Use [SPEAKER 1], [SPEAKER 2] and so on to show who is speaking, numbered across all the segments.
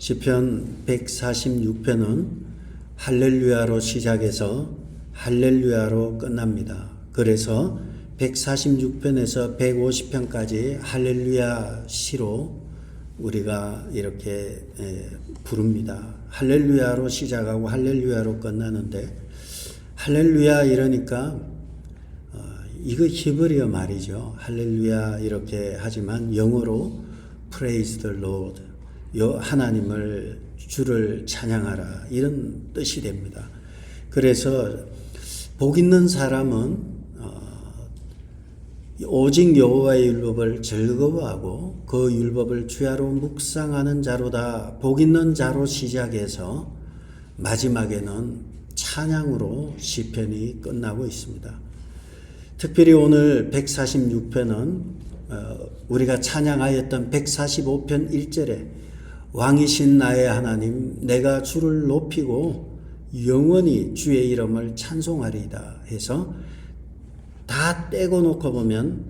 [SPEAKER 1] 시편 146편은 할렐루야로 시작해서 할렐루야로 끝납니다. 그래서 146편에서 150편까지 할렐루야 시로 우리가 이렇게 부릅니다. 할렐루야로 시작하고 할렐루야로 끝나는데, 할렐루야 이러니까 이거 히브리어 말이죠. 할렐루야 이렇게 하지만 영어로 Praise the Lord, 하나님을 주를 찬양하라, 이런 뜻이 됩니다. 그래서 복 있는 사람은 오직 여호와의 율법을 즐거워하고 그 율법을 주야로 묵상하는 자로다. 복 있는 자로 시작해서 마지막에는 찬양으로 시편이 끝나고 있습니다. 특별히 오늘 146편은 우리가 찬양하였던 145편 1절에 왕이신 나의 하나님, 내가 주를 높이고 영원히 주의 이름을 찬송하리이다 해서 다 떼고 놓고 보면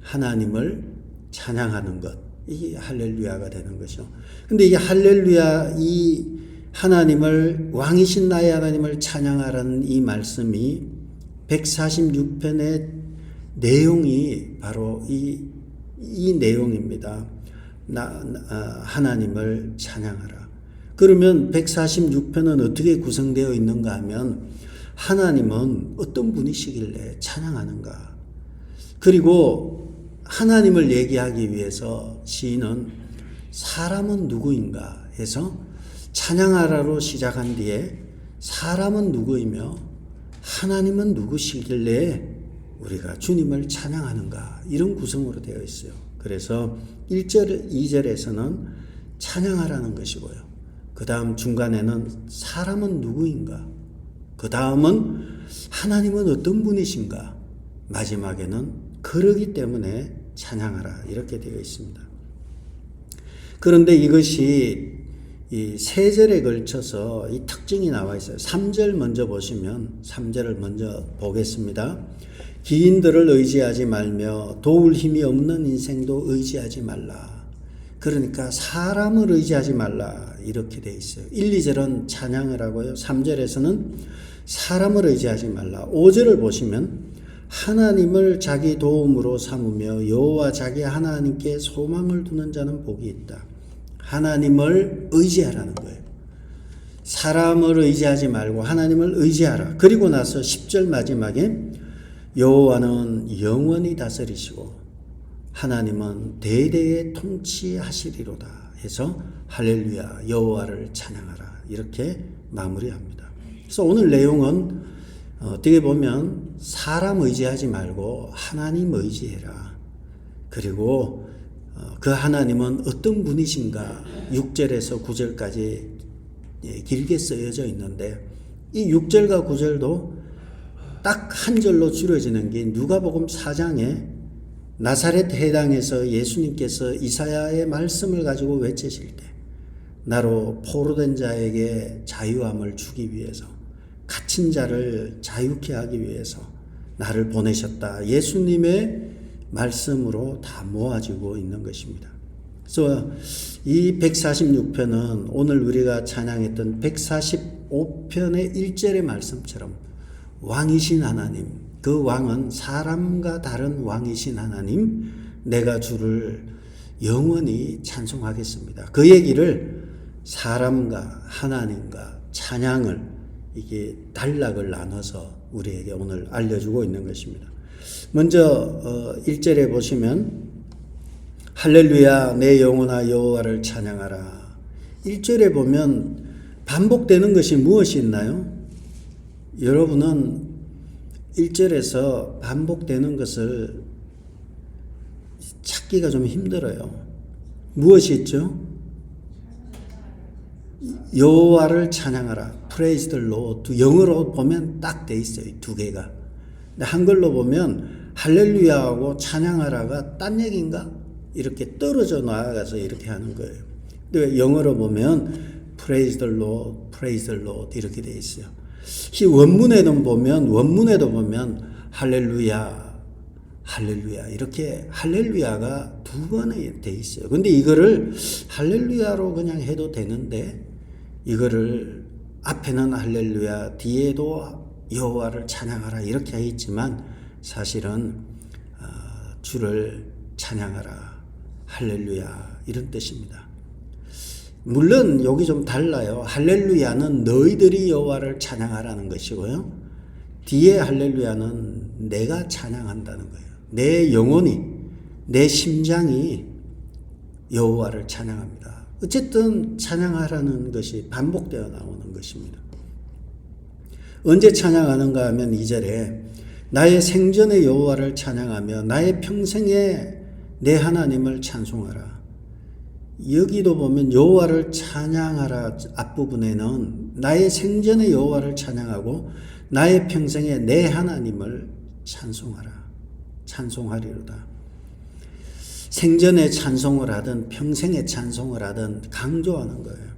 [SPEAKER 1] 하나님을 찬양하는 것, 이게 할렐루야가 되는 것이죠. 근데 이 할렐루야, 이 하나님을, 왕이신 나의 하나님을 찬양하라는 이 말씀이 146편의 내용이 바로 이 내용입니다. 하나님을 찬양하라. 그러면 146편은 어떻게 구성되어 있는가 하면, 하나님은 어떤 분이시길래 찬양하는가? 그리고 하나님을 얘기하기 위해서 시인은 사람은 누구인가 해서 찬양하라로 시작한 뒤에 사람은 누구이며 하나님은 누구시길래 우리가 주님을 찬양하는가, 이런 구성으로 되어 있어요. 그래서 1절, 2절에서는 찬양하라는 것이고요. 그 다음 중간에는 사람은 누구인가, 그 다음은 하나님은 어떤 분이신가, 마지막에는 그러기 때문에 찬양하라, 이렇게 되어 있습니다. 그런데 이것이 이 세 절에 걸쳐서 이 특징이 나와 있어요. 3절 먼저 보시면, 3절을 먼저 보겠습니다. 기인들을 의지하지 말며 도울 힘이 없는 인생도 의지하지 말라. 그러니까 사람을 의지하지 말라, 이렇게 되어 있어요. 1, 2절은 찬양을 하고요. 3절에서는 사람을 의지하지 말라. 5절을 보시면 하나님을 자기 도움으로 삼으며 여호와 자기 하나님께 소망을 두는 자는 복이 있다. 하나님을 의지하라는 거예요. 사람을 의지하지 말고 하나님을 의지하라. 그리고 나서 10절 마지막에 여호와는 영원히 다스리시고 하나님은 대대에 통치하시리로다 해서 할렐루야, 여호와를 찬양하라, 이렇게 마무리합니다. 그래서 오늘 내용은 어떻게 보면 사람 의지하지 말고 하나님 의지해라. 그리고 그 하나님은 어떤 분이신가, 6절에서 9절까지 길게 쓰여져 있는데, 이 6절과 9절도 딱 한 절로 줄여지는 게 누가복음 4장에 나사렛 해당에서 예수님께서 이사야의 말씀을 가지고 외치실 때, 나로 포로된 자에게 자유함을 주기 위해서, 갇힌 자를 자유케 하기 위해서 나를 보내셨다, 예수님의 말씀으로 다 모아지고 있는 것입니다. 그래서 이 146편은 오늘 우리가 찬양했던 145편의 1절의 말씀처럼 왕이신 하나님, 그 왕은 사람과 다른 왕이신 하나님, 내가 주를 영원히 찬송하겠습니다. 그 얘기를 사람과 하나님과 찬양을 이게 단락을 나눠서 우리에게 오늘 알려주고 있는 것입니다. 먼저 1절에 보시면 할렐루야, 내 영혼아 여호와를 찬양하라. 1절에 보면 반복되는 것이 무엇이 있나요? 여러분은 1절에서 반복되는 것을 찾기가 좀 힘들어요. 무엇이 있죠? 여호와를 찬양하라, Praise the Lord. 영어로 보면 딱 돼 있어요, 두 개가. 근데 한글로 보면 할렐루야하고 찬양하라가 딴 얘기인가? 이렇게 떨어져 나가서 이렇게 하는 거예요. 근데 영어로 보면 Praise the Lord, Praise the Lord 이렇게 돼 있어요. 원문에도 보면 할렐루야, 할렐루야 이렇게 할렐루야가 두 번에 돼 있어요. 근데 이거를 할렐루야로 그냥 해도 되는데 이거를 앞에는 할렐루야, 뒤에도 여호와를 찬양하라 이렇게 해 있지만 사실은 주를 찬양하라, 할렐루야 이런 뜻입니다. 물론 여기 좀 달라요. 할렐루야는 너희들이 여호와를 찬양하라는 것이고요. 뒤에 할렐루야는 내가 찬양한다는 거예요. 내 영혼이, 내 심장이 여호와를 찬양합니다. 어쨌든 찬양하라는 것이 반복되어 나오는 것입니다. 언제 찬양하는가 하면 2절에 나의 생전의 여호와를 찬양하며 나의 평생에 내 하나님을 찬송하라. 여기도 보면 여호와를 찬양하라 앞부분에는 나의 생전의 여호와를 찬양하고 나의 평생에 내 하나님을 찬송하라. 찬송하리로다. 생전에 찬송을 하든 평생에 찬송을 하든 강조하는 거예요.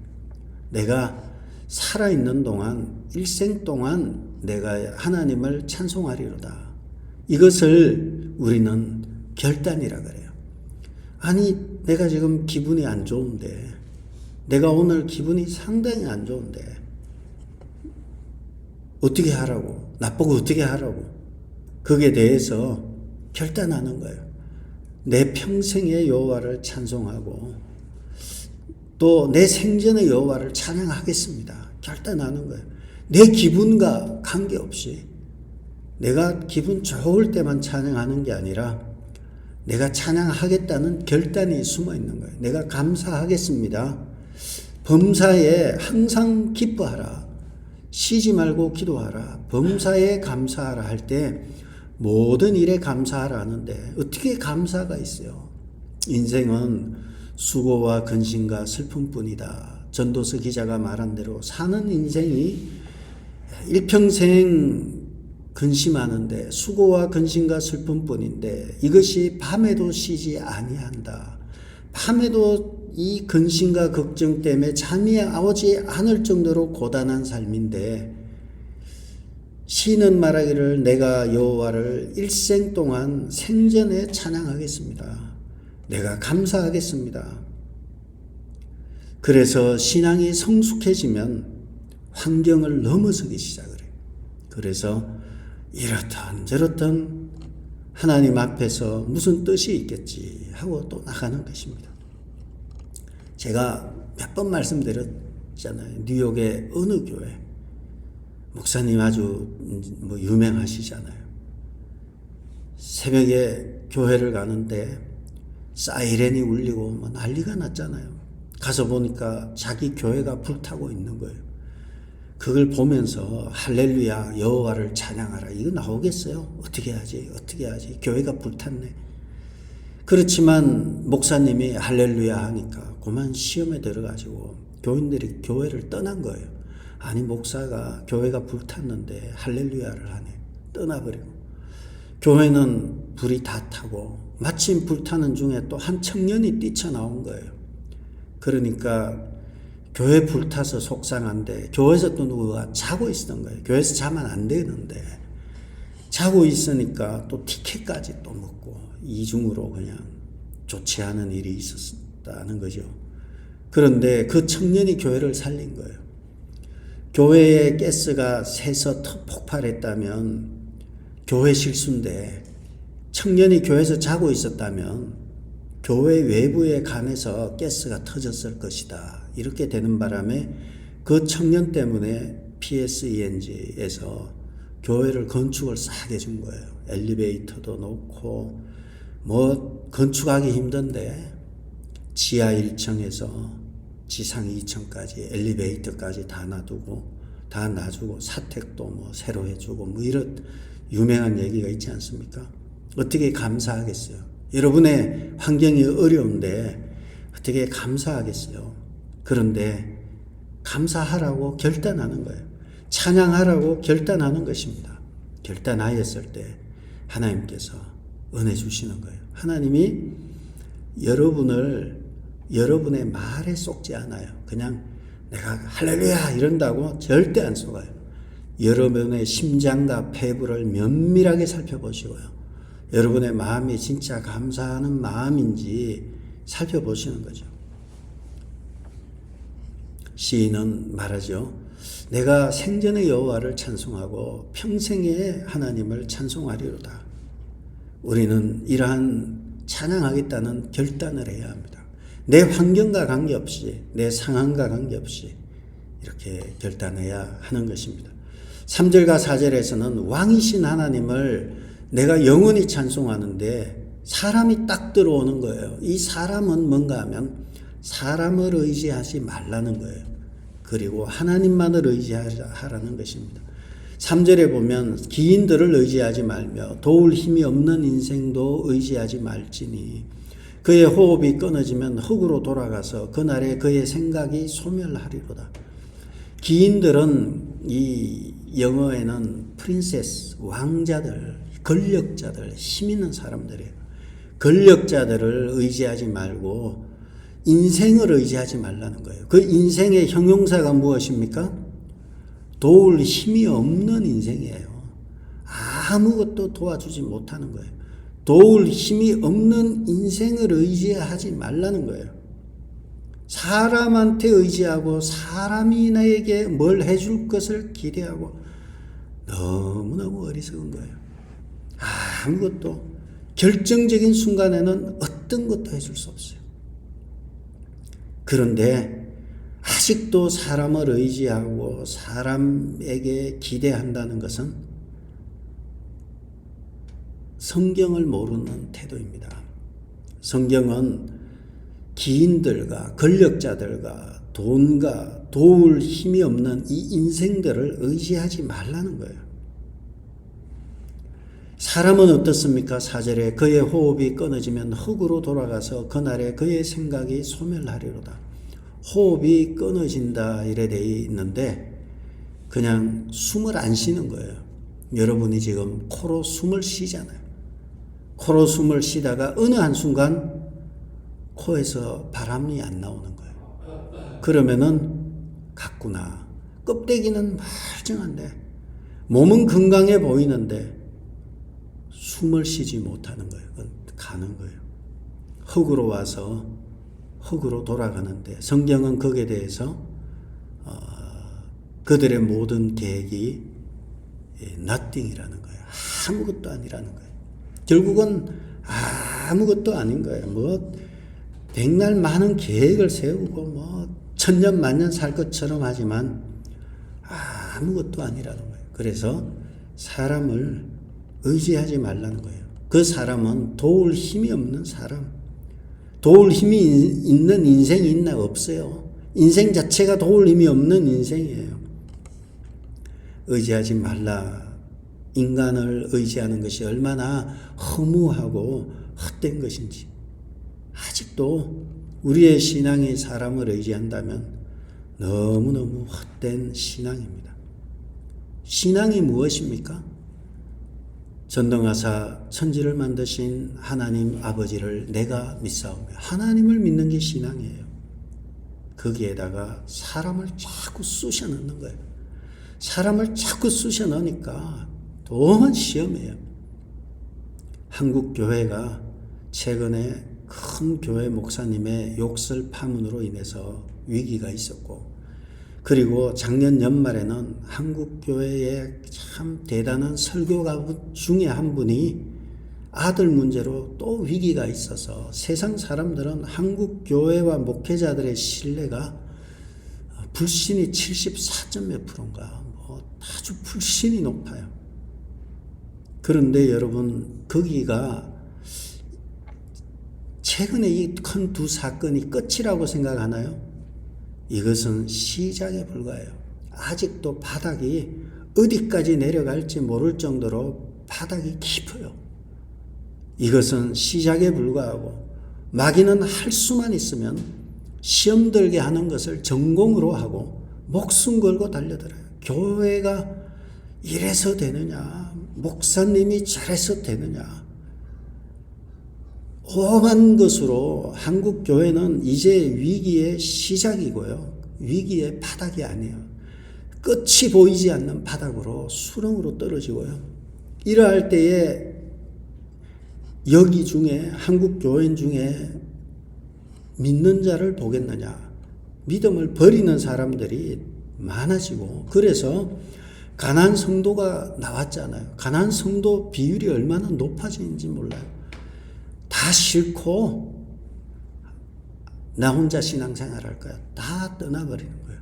[SPEAKER 1] 내가 살아있는 동안, 일생 동안 내가 하나님을 찬송하리로다. 이것을 우리는 결단이라 그래요. 아니, 내가 지금 기분이 안 좋은데, 내가 오늘 기분이 상당히 안 좋은데, 어떻게 하라고? 나보고 어떻게 하라고? 거기에 대해서 결단하는 거예요. 내 평생의 여호와를 찬송하고 또 내 생전의 여호와를 찬양하겠습니다. 결단하는 거예요. 내 기분과 관계없이 내가 기분 좋을 때만 찬양하는 게 아니라 내가 찬양하겠다는 결단이 숨어 있는 거예요. 내가 감사하겠습니다. 범사에 항상 기뻐하라. 쉬지 말고 기도하라. 범사에 감사하라 할 때 모든 일에 감사하라 하는데 어떻게 감사가 있어요? 인생은 수고와 근심과 슬픔뿐이다. 전도서 기자가 말한 대로 사는 인생이 일평생 근심하는데 수고와 근심과 슬픔뿐인데 이것이 밤에도 쉬지 아니한다. 밤에도 이 근심과 걱정 때문에 잠이 오지 않을 정도로 고단한 삶인데 시는 말하기를 내가 여호와를 일생 동안 생전에 찬양하겠습니다. 내가 감사하겠습니다. 그래서 신앙이 성숙해지면 환경을 넘어서기 시작을 해요. 그래서 이렇든 저렇든 하나님 앞에서 무슨 뜻이 있겠지 하고 또 나가는 것입니다. 제가 몇 번 말씀드렸잖아요. 뉴욕의 어느 교회 목사님 아주 유명하시잖아요. 새벽에 교회를 가는데 사이렌이 울리고 난리가 났잖아요. 가서 보니까 자기 교회가 불타고 있는 거예요. 그걸 보면서 할렐루야 여호와를 찬양하라 이거 나오겠어요? 어떻게 하지? 교회가 불탔네. 그렇지만 목사님이 할렐루야 하니까 그만 시험에 들어가지고 교인들이 교회를 떠난 거예요. 아니 목사가 교회가 불탔는데 할렐루야를 하네. 떠나버리고 교회는 불이 다 타고 마침 불타는 중에 또 한 청년이 뛰쳐나온 거예요. 그러니까 교회 불타서 속상한데 교회에서 또 누가 자고 있었던 거예요. 교회에서 자면 안 되는데 자고 있으니까 또 티켓까지 또 먹고 이중으로 그냥 좋지 않은 일이 있었다는 거죠. 그런데 그 청년이 교회를 살린 거예요. 교회에 가스가 새서 폭발했다면 교회 실수인데 청년이 교회에서 자고 있었다면 교회 외부에 관해서 가스가 터졌을 것이다. 이렇게 되는 바람에 그 청년 때문에 PSENG에서 교회를 건축을 싸게 준 거예요. 엘리베이터도 놓고 건축하기 힘든데 지하 1층에서 지상 2층까지 엘리베이터까지 다 놔주고 사택도 새로 해주고 이런 유명한 얘기가 있지 않습니까? 어떻게 감사하겠어요? 여러분의 환경이 어려운데 어떻게 감사하겠어요? 그런데 감사하라고 결단하는 거예요. 찬양하라고 결단하는 것입니다. 결단하였을 때 하나님께서 은혜 주시는 거예요. 하나님이 여러분의 말에 속지 않아요. 그냥 내가 할렐루야 이런다고 절대 안 속아요. 여러분의 심장과 폐부를 면밀하게 살펴보시고요. 여러분의 마음이 진짜 감사하는 마음인지 살펴보시는 거죠. 시인은 말하죠. 내가 생전의 여호와를 찬송하고 평생에 하나님을 찬송하리로다. 우리는 이러한 찬양하겠다는 결단을 해야 합니다. 내 환경과 관계없이, 내 상황과 관계없이 이렇게 결단해야 하는 것입니다. 3절과 4절에서는 왕이신 하나님을 내가 영원히 찬송하는데 사람이 딱 들어오는 거예요. 이 사람은 뭔가 하면 사람을 의지하지 말라는 거예요. 그리고 하나님만을 의지하라는 것입니다. 3절에 보면 기인들을 의지하지 말며 도울 힘이 없는 인생도 의지하지 말지니 그의 호흡이 끊어지면 흙으로 돌아가서 그날에 그의 생각이 소멸하리로다. 기인들은 이 영어에는 프린세스, 왕자들, 권력자들, 힘 있는 사람들이에요. 권력자들을 의지하지 말고 인생을 의지하지 말라는 거예요. 그 인생의 형용사가 무엇입니까? 도울 힘이 없는 인생이에요. 아무것도 도와주지 못하는 거예요. 도울 힘이 없는 인생을 의지하지 말라는 거예요. 사람한테 의지하고 사람이 나에게 뭘 해줄 것을 기대하고 너무너무 어리석은 거예요. 아무것도 결정적인 순간에는 어떤 것도 해줄 수 없어요. 그런데 아직도 사람을 의지하고 사람에게 기대한다는 것은 성경을 모르는 태도입니다. 성경은 기인들과 권력자들과 돈과 도울 힘이 없는 이 인생들을 의지하지 말라는 거예요. 사람은 어떻습니까? 4절에 그의 호흡이 끊어지면 흙으로 돌아가서 그날에 그의 생각이 소멸하리로다. 호흡이 끊어진다 이래 돼 있는데 그냥 숨을 안 쉬는 거예요. 여러분이 지금 코로 숨을 쉬잖아요. 코로 숨을 쉬다가 어느 한순간 코에서 바람이 안 나오는 거예요. 그러면은 갔구나. 껍데기는 멀쩡한데 몸은 건강해 보이는데 숨을 쉬지 못하는 거예요. 가는 거예요. 흙으로 와서 흙으로 돌아가는데 성경은 거기에 대해서 그들의 모든 계획이 nothing이라는 거예요. 아무것도 아니라는 거예요. 결국은 아무것도 아닌 거예요. 뭐 백날 많은 계획을 세우고 뭐 천년 만년 살 것처럼 하지만 아무것도 아니라는 거예요. 그래서 사람을 의지하지 말라는 거예요. 그 사람은 도울 힘이 없는 사람. 도울 힘이 있는 인생이 있나? 없어요. 인생 자체가 도울 힘이 없는 인생이에요. 의지하지 말라. 인간을 의지하는 것이 얼마나 허무하고 헛된 것인지. 아직도 우리의 신앙이 사람을 의지한다면 너무너무 헛된 신앙입니다. 신앙이 무엇입니까? 전능하사 천지를 만드신 하나님 아버지를 내가 믿사오며 하나님을 믿는 게 신앙이에요. 거기에다가 사람을 자꾸 쑤셔 넣는 거예요. 사람을 자꾸 쑤셔 넣으니까 도만 시험이에요. 한국 교회가 최근에 큰 교회 목사님의 욕설 파문으로 인해서 위기가 있었고 그리고 작년 연말에는 한국 교회의 참 대단한 설교가 중에 한 분이 아들 문제로 또 위기가 있어서 세상 사람들은 한국 교회와 목회자들의 신뢰가 불신이 74몇 %인가 뭐 아주 불신이 높아요. 그런데 여러분 거기가 최근에 이 큰 두 사건이 끝이라고 생각하나요? 이것은 시작에 불과해요. 아직도 바닥이 어디까지 내려갈지 모를 정도로 바닥이 깊어요. 이것은 시작에 불과하고 마귀는 할 수만 있으면 시험 들게 하는 것을 전공으로 하고 목숨 걸고 달려들어요. 교회가 이래서 되느냐? 목사님이 잘해서 되느냐? 험한 것으로 한국 교회는 이제 위기의 시작이고요. 위기의 바닥이 아니에요. 끝이 보이지 않는 바닥으로 수렁으로 떨어지고요. 이러할 때에 여기 중에 한국 교인 중에 믿는 자를 보겠느냐. 믿음을 버리는 사람들이 많아지고 그래서 가난안 성도가 나왔잖아요. 가난안 성도 비율이 얼마나 높아지는지 몰라요. 다 싫고 나 혼자 신앙생활 할 거야. 다 떠나버리는 거예요.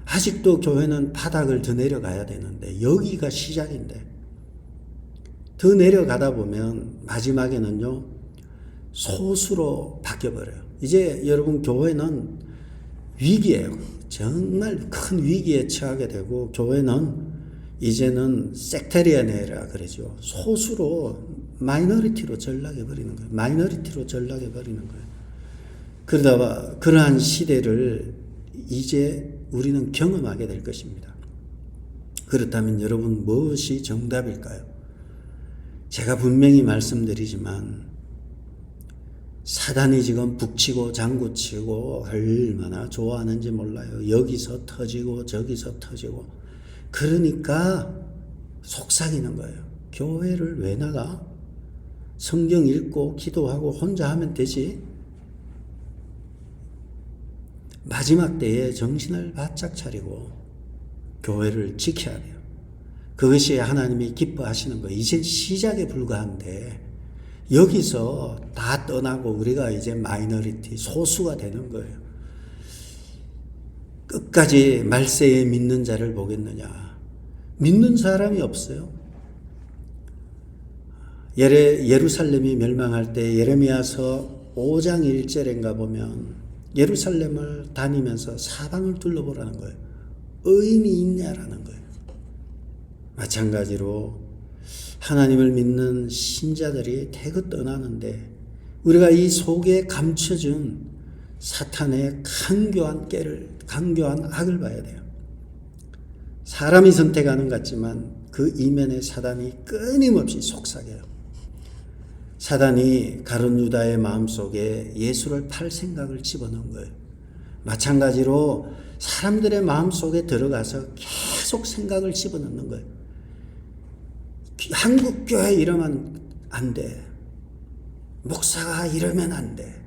[SPEAKER 1] 아직도 교회는 바닥을 더 내려가야 되는데 여기가 시작인데 더 내려가다 보면 마지막에는요 소수로 바뀌어버려요. 이제 여러분 교회는 위기예요. 정말 큰 위기에 처하게 되고 교회는 이제는 섹테리안이라 그러죠. 소수로 마이너리티로 전락해 버리는 거예요. 마이너리티로 전락해 버리는 거예요. 그러다가 그러한 시대를 이제 우리는 경험하게 될 것입니다. 그렇다면 여러분 무엇이 정답일까요? 제가 분명히 말씀드리지만 사단이 지금 북치고 장구치고 얼마나 좋아하는지 몰라요. 여기서 터지고 저기서 터지고 그러니까 속삭이는 거예요. 교회를 왜 나가? 성경 읽고 기도하고 혼자 하면 되지. 마지막 때에 정신을 바짝 차리고 교회를 지켜야 돼요. 그것이 하나님이 기뻐하시는 거예요. 이제 시작에 불과한데 여기서 다 떠나고 우리가 이제 마이너리티, 소수가 되는 거예요. 끝까지 말세에 믿는 자를 보겠느냐. 믿는 사람이 없어요. 예루살렘이 멸망할 때 예레미야서 5장 1절인가 보면 예루살렘을 다니면서 사방을 둘러보라는 거예요. 의인이 있냐라는 거예요. 마찬가지로 하나님을 믿는 신자들이 대거 떠나는데 우리가 이 속에 감춰진 사탄의 강교한 악을 봐야 돼요. 사람이 선택하는 것 같지만 그 이면에 사단이 끊임없이 속삭여요. 사단이 가룟 유다의 마음속에 예수를 팔 생각을 집어넣은 거예요. 마찬가지로 사람들의 마음속에 들어가서 계속 생각을 집어넣는 거예요. 한국교회 이러면 안 돼. 목사가 이러면 안 돼.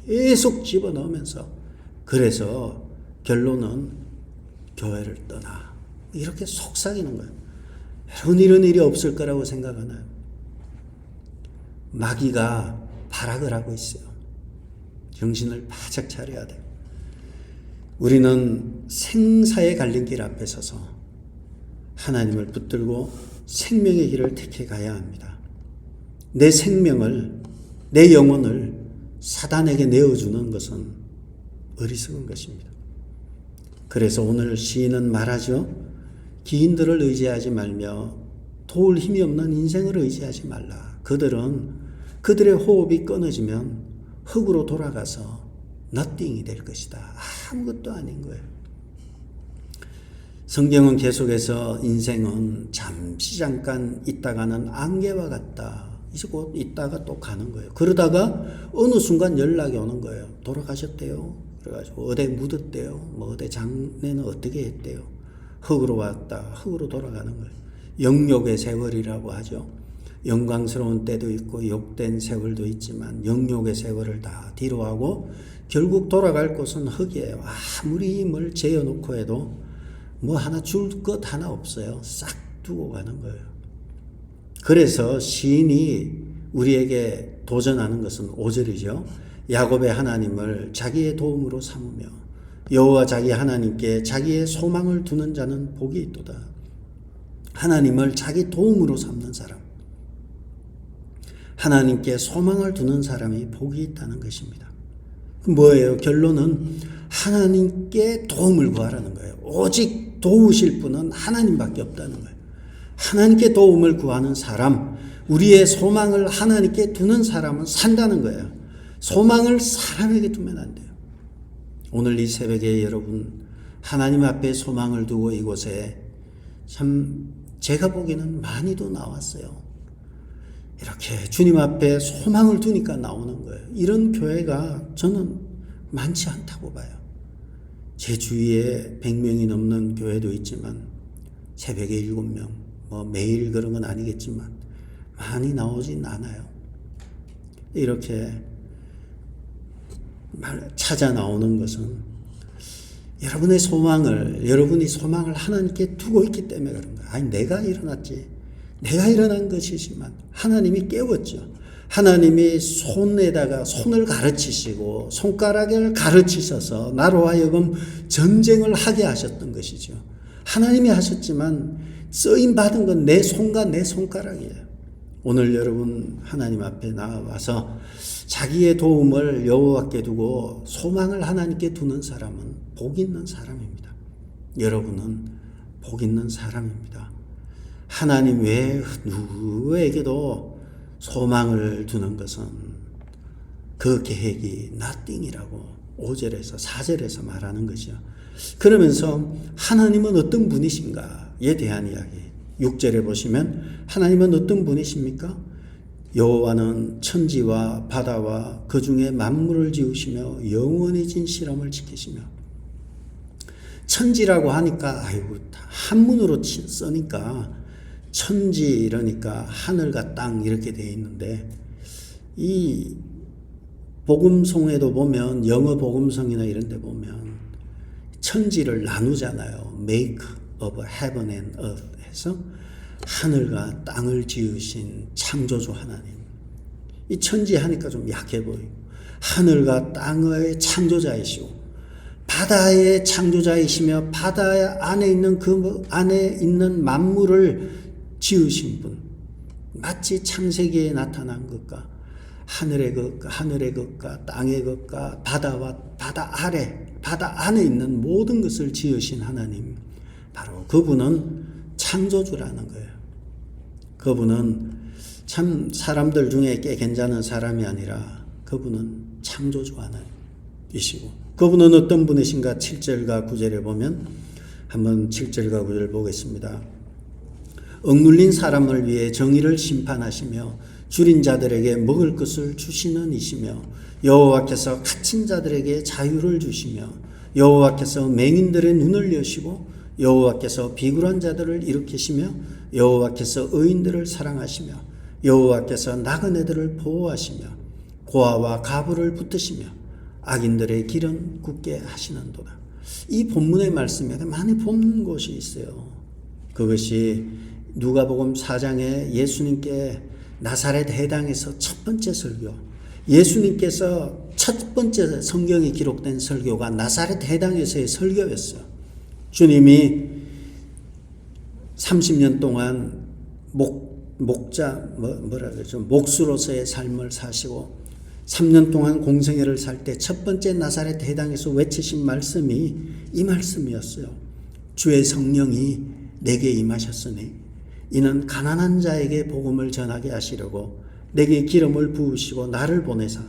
[SPEAKER 1] 계속 집어넣으면서 그래서 결론은 교회를 떠나. 이렇게 속삭이는 거예요. 여러분 이런 일이 없을 거라고 생각하나요? 마귀가 발악을 하고 있어요. 정신을 바짝 차려야 돼요. 우리는 생사의 갈림길 앞에 서서 하나님을 붙들고 생명의 길을 택해 가야 합니다. 내 생명을, 내 영혼을 사단에게 내어주는 것은 어리석은 것입니다. 그래서 오늘 시인은 말하죠. 기인들을 의지하지 말며 도울 힘이 없는 인생을 의지하지 말라. 그들의 호흡이 끊어지면 흙으로 돌아가서 nothing이 될 것이다. 아무것도 아닌 거예요. 성경은 계속해서 인생은 잠깐 있다가는 안개와 같다. 이제 곧 있다가 또 가는 거예요. 그러다가 어느 순간 연락이 오는 거예요. 돌아가셨대요. 그래가지고 어디 묻었대요. 뭐 어디 장례는 어떻게 했대요. 흙으로 왔다. 흙으로 돌아가는 거예요. 영욕의 세월이라고 하죠. 영광스러운 때도 있고 욕된 세월도 있지만 영욕의 세월을 다 뒤로하고 결국 돌아갈 곳은 흙이에요. 아무리 뭘 재어놓고 해도 뭐 하나 줄 것 하나 없어요. 싹 두고 가는 거예요. 그래서 시인이 우리에게 도전하는 것은 5절이죠. 야곱의 하나님을 자기의 도움으로 삼으며 여호와 자기 하나님께 자기의 소망을 두는 자는 복이 있도다. 하나님을 자기 도움으로 삼는 사람, 하나님께 소망을 두는 사람이 복이 있다는 것입니다. 뭐예요? 결론은 하나님께 도움을 구하라는 거예요. 오직 도우실 분은 하나님밖에 없다는 거예요. 하나님께 도움을 구하는 사람, 우리의 소망을 하나님께 두는 사람은 산다는 거예요. 소망을 사람에게 두면 안 돼요. 오늘 이 새벽에 여러분 하나님 앞에 소망을 두고 이곳에 참 제가 보기에는 많이도 나왔어요. 이렇게 주님 앞에 소망을 두니까 나오는 거예요. 이런 교회가 저는 많지 않다고 봐요. 제 주위에 100명이 넘는 교회도 있지만 새벽에 7명, 뭐 매일 그런 건 아니겠지만 많이 나오진 않아요. 이렇게 찾아 나오는 것은 여러분이 소망을 하나님께 두고 있기 때문에 그런 거예요. 아니, 내가 일어났지. 내가 일어난 것이지만 하나님이 깨웠죠. 하나님이 손을 가르치시고 손가락을 가르치셔서 나로 하여금 전쟁을 하게 하셨던 것이죠. 하나님이 하셨지만 쓰임 받은 건 내 손과 내 손가락이에요. 오늘 여러분 하나님 앞에 나와서 자기의 도움을 여호와께 두고 소망을 하나님께 두는 사람은 복 있는 사람입니다. 여러분은 복 있는 사람입니다. 하나님 외에 누구에게도 소망을 두는 것은 그 계획이 nothing이라고 5절에서 4절에서 말하는 것이요. 그러면서 하나님은 어떤 분이신가에 대한 이야기 6절에 보시면 하나님은 어떤 분이십니까? 여호와는 천지와 바다와 그 중에 만물을 지으시며 영원히 진 실험을 지키시며. 천지라고 하니까 아이고 한문으로 쓰니까 천지 이러니까 하늘과 땅 이렇게 되어 있는데, 이 복음송에도 보면 영어 복음성이나 이런 데 보면 천지를 나누잖아요. Make of heaven and earth 해서 하늘과 땅을 지으신 창조주 하나님. 이 천지 하니까 좀 약해 보이고 하늘과 땅의 창조자이시고 바다의 창조자이시며 바다 안에 있는 그 안에 있는 만물을 지으신 분. 마치 창세기에 나타난 것과 하늘의 것과 땅의 것과 바다와 바다 안에 있는 모든 것을 지으신 하나님, 바로 그분은 창조주라는 거예요. 그분은 참 사람들 중에 꽤 괜찮은 사람이 아니라 그분은 창조주 하나님이시고, 그분은 어떤 분이신가 7절과 9절에 보면 한번 7절과 9절 보겠습니다. 억눌린 사람을 위해 정의를 심판하시며 줄인 자들에게 먹을 것을 주시는 이시며 여호와께서 갇힌 자들에게 자유를 주시며 여호와께서 맹인들의 눈을 여시고 여호와께서 비굴한 자들을 일으키시며 여호와께서 의인들을 사랑하시며 여호와께서 나그네들을 보호하시며 고아와 가부를 붙드시며 악인들의 길은 굳게 하시는도다. 이 본문의 말씀에 많이 본 곳이 있어요. 그것이 누가복음 4장에 예수님께 나사렛 해당에서 첫 번째 설교, 예수님께서 첫 번째 성경이 기록된 설교가 나사렛 해당에서의 설교였어요. 주님이 30년 동안 목수로서의 삶을 사시고 3년 동안 공생애를 살 때 첫 번째 나사렛 해당에서 외치신 말씀이 이 말씀이었어요. 주의 성령이 내게 임하셨으니 이는 가난한 자에게 복음을 전하게 하시려고 내게 기름을 부으시고 나를 보내사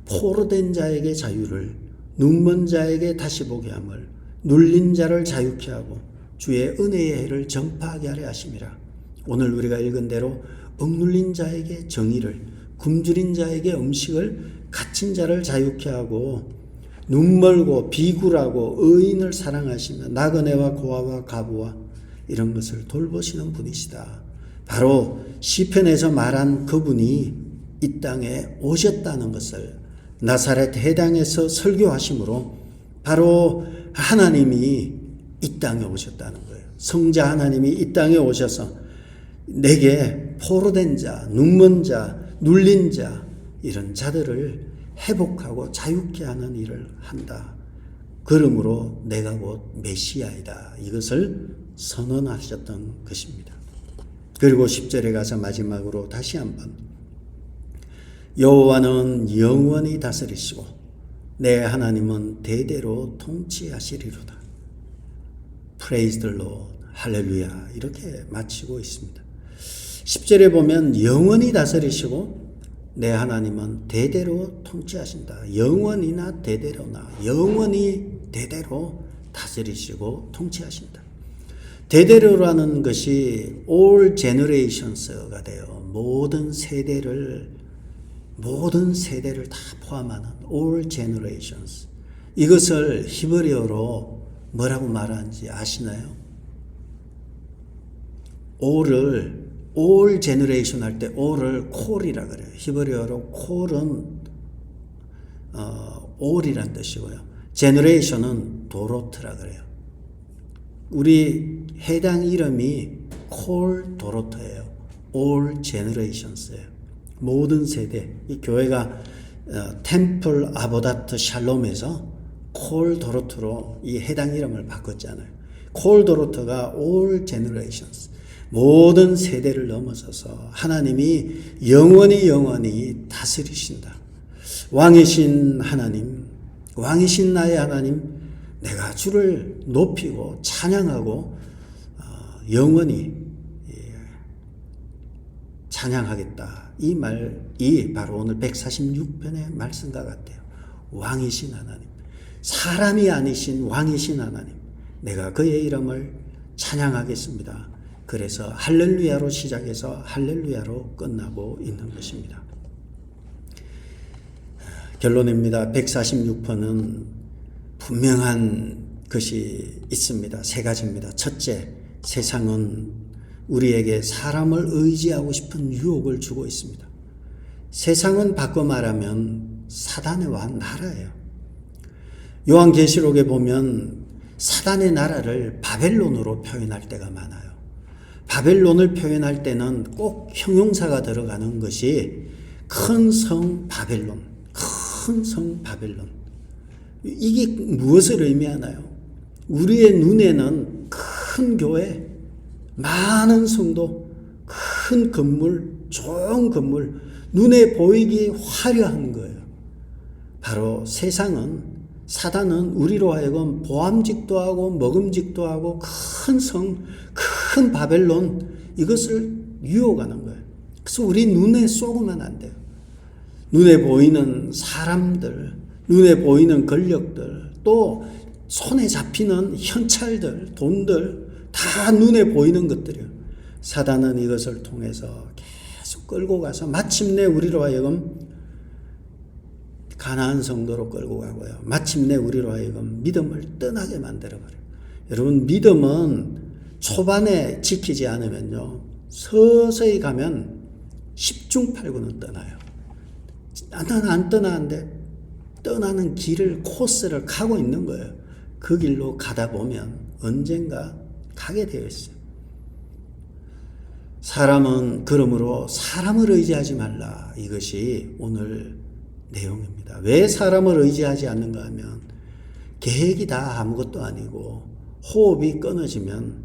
[SPEAKER 1] 포로된 자에게 자유를, 눈먼 자에게 다시 보게 함을, 눌린 자를 자유케 하고 주의 은혜의 해를 전파하게 하려 하심이라. 오늘 우리가 읽은 대로 억눌린 자에게 정의를, 굶주린 자에게 음식을, 갇힌 자를 자유케 하고 눈멀고 비굴하고 의인을 사랑하시며 나그네와 고아와 가부와 이런 것을 돌보시는 분이시다. 바로 시편에서 말한 그분이 이 땅에 오셨다는 것을 나사렛 해당에서 설교하심으로 바로 하나님이 이 땅에 오셨다는 거예요. 성자 하나님이 이 땅에 오셔서 내게 포로된 자, 눈먼 자, 눌린 자 이런 자들을 회복하고 자유케 하는 일을 한다. 그러므로 내가 곧 메시아이다. 이것을 선언하셨던 것입니다. 그리고 10절에 가서 마지막으로 다시 한번 여호와는 영원히 다스리시고 내 하나님은 대대로 통치하시리로다. Praise the Lord. 할렐루야. 이렇게 마치고 있습니다. 10절에 보면 영원히 다스리시고 내 하나님은 대대로 통치하신다. 영원히나 대대로나 영원히 대대로 다스리시고 통치하신다. 대대로라는 것이 all generations가 돼요. 모든 세대를 다 포함하는 all generations. 이것을 히브리어로 뭐라고 말하는지 아시나요? all을 all generation 할 때 all을 콜이라 그래요. 히브리어로 콜은 all이란 뜻이고요. generation은 도로트라 그래요. 우리 해당 이름이 콜 도로트예요. all generations예요. 모든 세대. 이 교회가 템플 아보다트 샬롬에서 콜 도로트로 이 해당 이름을 바꿨잖아요. 콜 도로트가 all generations. 모든 세대를 넘어서서 하나님이 영원히 다스리신다. 왕이신 하나님, 왕이신 나의 하나님, 내가 주를 높이고 찬양하고 영원히 찬양하겠다. 이 말이 바로 오늘 146편의 말씀과 같아요. 왕이신 하나님, 사람이 아니신 왕이신 하나님, 내가 그의 이름을 찬양하겠습니다. 그래서 할렐루야로 시작해서 할렐루야로 끝나고 있는 것입니다. 결론입니다. 146편은 분명한 것이 있습니다. 세 가지입니다. 첫째, 세상은 우리에게 사람을 의지하고 싶은 유혹을 주고 있습니다. 세상은 바꿔 말하면 사단의 왕 나라예요. 요한계시록에 보면 사단의 나라를 바벨론으로 표현할 때가 많아요. 바벨론을 표현할 때는 꼭 형용사가 들어가는 것이 큰 성 바벨론, 큰 성 바벨론. 이게 무엇을 의미하나요? 우리의 눈에는 큰 교회, 많은 성도, 큰 건물, 좋은 건물, 눈에 보이기 화려한 거예요. 바로 세상은, 사단은 우리로 하여금 보암직도 하고 먹음직도 하고 큰 성, 큰 바벨론, 이것을 유혹하는 거예요. 그래서 우리 눈에 쏘으면 안 돼요. 눈에 보이는 사람들, 눈에 보이는 권력들, 또 손에 잡히는 현찰들, 돈들, 다 눈에 보이는 것들이에요. 사단은 이것을 통해서 계속 끌고 가서 마침내 우리로 하여금 가나안 성도로 끌고 가고요. 마침내 우리로 하여금 믿음을 떠나게 만들어버려요. 여러분, 믿음은 초반에 지키지 않으면요, 서서히 가면 10중 8구는 떠나요. 나는 안 떠나는데 떠나는 길을, 코스를 가고 있는 거예요. 그 길로 가다 보면 언젠가 가게 되어 있어요. 사람은 그러므로 사람을 의지하지 말라. 이것이 오늘 내용입니다. 왜 사람을 의지하지 않는가 하면 계획이 다 아무것도 아니고 호흡이 끊어지면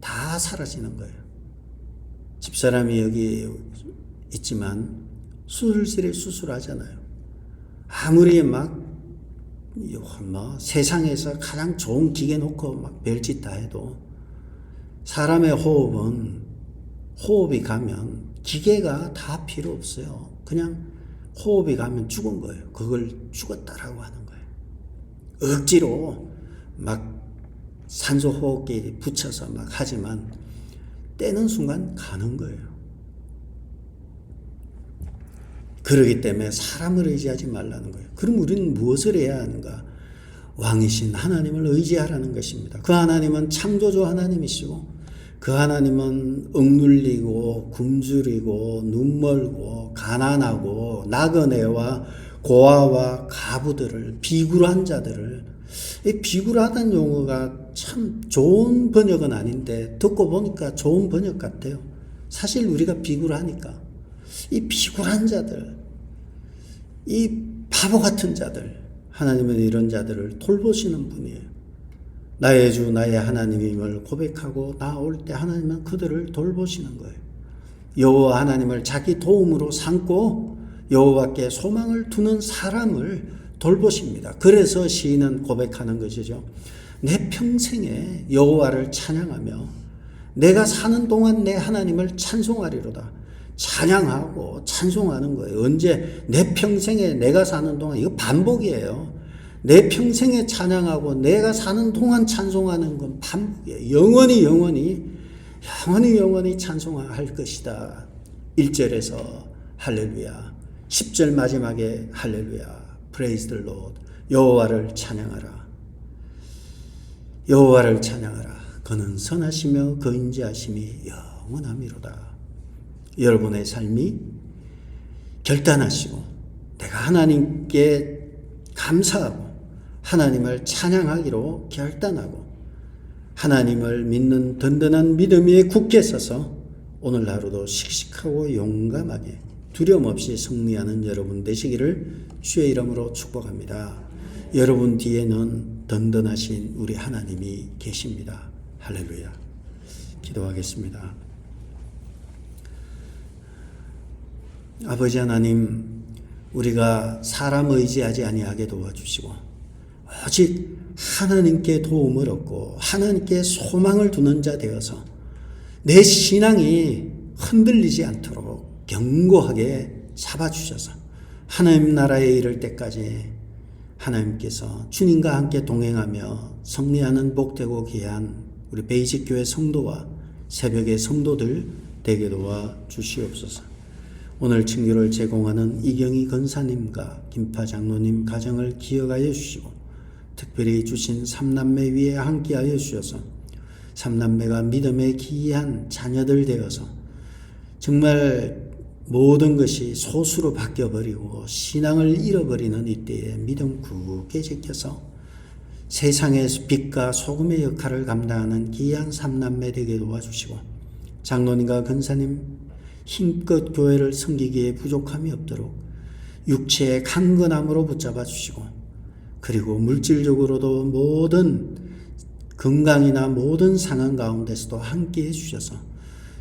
[SPEAKER 1] 다 사라지는 거예요. 집사람이 여기 있지만 수술실에 수술하잖아요. 아무리 세상에서 가장 좋은 기계 놓고 별짓 다 해도 사람의 호흡이 가면 기계가 다 필요 없어요. 그냥 호흡이 가면 죽은 거예요. 그걸 죽었다라고 하는 거예요. 억지로 산소 호흡기 붙여서 하지만 떼는 순간 가는 거예요. 그러기 때문에 사람을 의지하지 말라는 거예요. 그럼 우리는 무엇을 해야 하는가? 왕이신 하나님을 의지하라는 것입니다. 그 하나님은 창조주 하나님이시고 그 하나님은 억눌리고 굶주리고 눈멀고 가난하고 나그네와 고아와 가부들을, 비굴한 자들을, 이 비굴하다는 용어가 참 좋은 번역은 아닌데 듣고 보니까 좋은 번역 같아요. 사실 우리가 비굴하니까 이 비굴한 자들, 이 바보 같은 자들, 하나님은 이런 자들을 돌보시는 분이에요. 나의 주 나의 하나님임을 고백하고 나올 때 하나님은 그들을 돌보시는 거예요. 여호와 하나님을 자기 도움으로 삼고 여호와께 소망을 두는 사람을 돌보십니다. 그래서 시인은 고백하는 것이죠. 내 평생에 여호와를 찬양하며 내가 사는 동안 내 하나님을 찬송하리로다. 찬양하고 찬송하는 거예요. 언제? 내 평생에 내가 사는 동안. 이거 반복이에요. 내 평생에 찬양하고 내가 사는 동안 찬송하는 건 반복이에요. 영원히 찬송할 것이다. 1절에서 할렐루야, 10절 마지막에 할렐루야, Praise the Lord, 여호와를 찬양하라. 여호와를 찬양하라. 그는 선하시며 그 인자하심이 영원하미로다. 여러분의 삶이 결단하시고 내가 하나님께 감사하고 하나님을 찬양하기로 결단하고 하나님을 믿는 든든한 믿음 위에 굳게 서서 오늘 하루도 씩씩하고 용감하게 두려움 없이 승리하는 여러분 되시기를 주의 이름으로 축복합니다. 여러분 뒤에는 든든하신 우리 하나님이 계십니다. 할렐루야. 기도하겠습니다. 아버지 하나님, 우리가 사람 의지하지 아니하게 도와주시고 오직 하나님께 도움을 얻고 하나님께 소망을 두는 자 되어서 내 신앙이 흔들리지 않도록 견고하게 잡아주셔서 하나님 나라에 이를 때까지 하나님께서 주님과 함께 동행하며 승리하는 복되고 귀한 우리 베이직 교회 성도와 새벽의 성도들 되게 도와 주시옵소서. 오늘 친교를 제공하는 이경희 권사님과 김파 장로님 가정을 기억하여 주시고 특별히 주신 삼남매 위에 함께하여 주셔서 삼남매가 믿음의 귀한 자녀들 되어서 정말 모든 것이 소수로 바뀌어버리고 신앙을 잃어버리는 이때에 믿음 굳게 지켜서 세상에서 빛과 소금의 역할을 감당하는 귀한 삼남매 되게 도와주시고 장로님과 권사님 힘껏 교회를 섬기기에 부족함이 없도록 육체의 강건함으로 붙잡아 주시고 그리고 물질적으로도 모든 건강이나 모든 상황 가운데서도 함께해 주셔서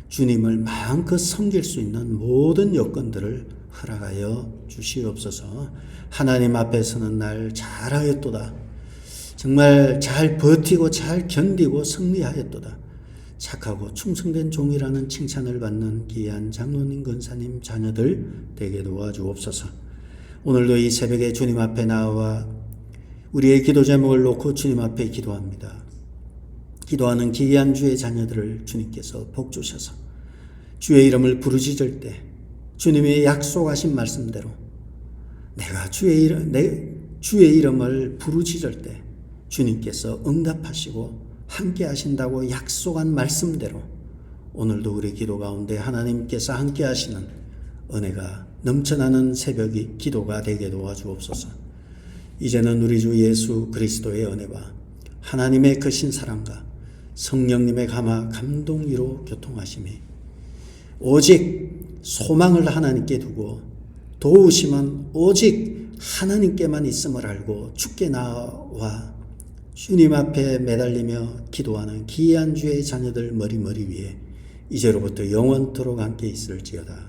[SPEAKER 1] 주님을 마음껏 섬길 수 있는 모든 여건들을 허락하여 주시옵소서. 하나님 앞에서는 날 잘하였도다. 정말 잘 버티고 잘 견디고 승리하였도다. 착하고 충성된 종이라는 칭찬을 받는 귀한 장로님 권사님 자녀들 되게 도와주옵소서. 오늘도 이 새벽에 주님 앞에 나와 우리의 기도 제목을 놓고 주님 앞에 기도합니다. 기도하는 귀한 주의 자녀들을 주님께서 복 주셔서 주의 이름을 부르짖을 때 주님의 약속하신 말씀대로 내가 주의 이름을 부르짖을 때 주님께서 응답하시고 함께 하신다고 약속한 말씀대로 오늘도 우리 기도 가운데 하나님께서 함께 하시는 은혜가 넘쳐나는 새벽이 기도가 되게 도와주옵소서. 이제는 우리 주 예수 그리스도의 은혜와 하나님의 크신 사랑과 성령님의 감동 위로 교통하심이 오직 소망을 하나님께 두고 도우심은 오직 하나님께만 있음을 알고 주께 나와 주님 앞에 매달리며 기도하는 귀한 주의 자녀들 머리 위에 이제로부터 영원토록 함께 있을지어다.